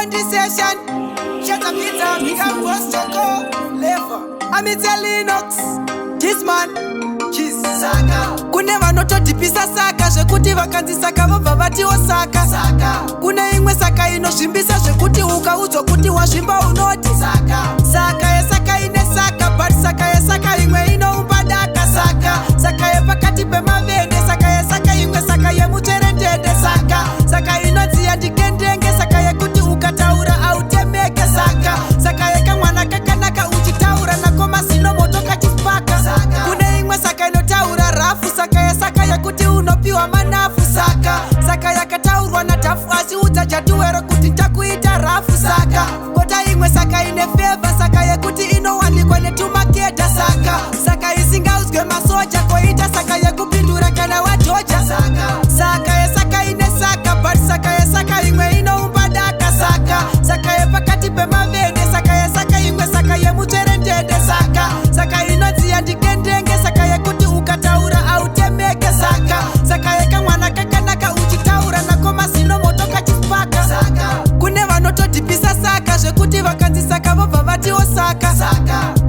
Monday session. Shut up, pizza, big up, post choco, lever. I'm Italian Linux. This man, cheese, saka. Kune vanotodhipisa saka zvekuti vakanzisaka vobva vatiwo saka. Kune imwe saka inozvimbisa zvekuti ukaudzwa kuti wazvimba unoti saka yesaka ine saka, but saka yesaka imwe inoumba daka. Saka yepakati pemavende, saka yesaka imwe, saka yemutserendende. Saka inodziya ndikendenge, saka yekuti ukataura autemeke. Saka yekamwana kakanaka uchitaura nako mazino moto kachipaka. Kune imwe saka inotaura rafu, saka yesaka yekuti unopiwa manafu. Saka yakataurwa nadhafu asi udzajatuwero kuti ndakuita rafu. Kota imwe saka ine feva, saka yekuti inowanikwa netumakeda. Saka isingaudzwe masoja koita saka yekupindura kana wadhoja. Saka yesaka ine saka, but saka yesaka imwe inoumba daka. Saka yepakati pemavende, saka yesaka imwe, saka yemutserendende. Saka inodziya ndikendenge, saka yekuti ukataura autemeke. Saka yekamwana kakanaka uchitaura nako mazino moto kachipaka. Kune vanotodhipisa saka zvekuti vakanzisaka vobva vatiwo saka.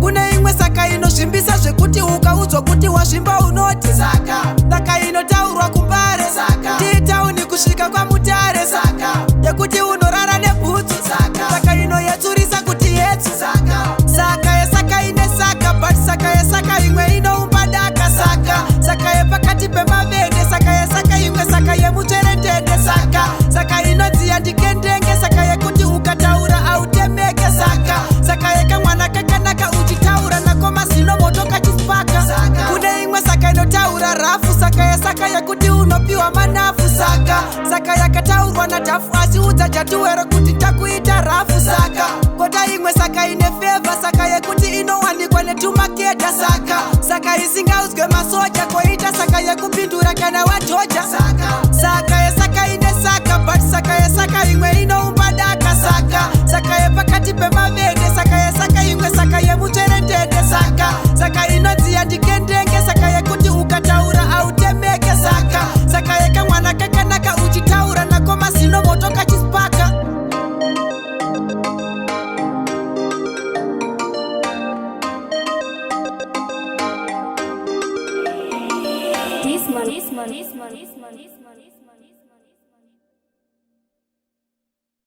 Kune imwe saka inozvimbisa zvekuti ukaudzwa kuti wazvimba unoti saka inotaurwa kumbare tiitauni kusvika kwamutare yekuti unorara nebhutsu. Saka inoyetsurisa kuti yetsu. Saka yesaka ine saka, but saka yesaka imwe inoumba daka. Saka yepakati pemavende, saka yesaka imwe, saka yemutserendende. Saka inodziya ndikendenge, saka yekuti ukataura autemeke. Saka yekamwana kakanaka uchitaura nako mazino moto kachipaka. Kune imwe saka inotaura rafu, saka yesaka yekuti unopiwa manafu. Saka yakataurwa nadhafu asi udzajatuwero kuti ndakuita rafu. Kota imwe saka ine feva, saka yekuti inowanikwa netumakeda. Saka isingaudzwe masoja koita saka yekupindura kana wadhoja. Saka yesaka ine saka, but saka yesaka imwe inoumba daka. Saka yepakati pemavende, saka yesaka imwe, saka yemutserendende. Saka inodziya ndikendenge, saka yekuti ukataura autemeke. Saka yekamwana kakanaka uchitaura nako mazino moto kachipaka. This man.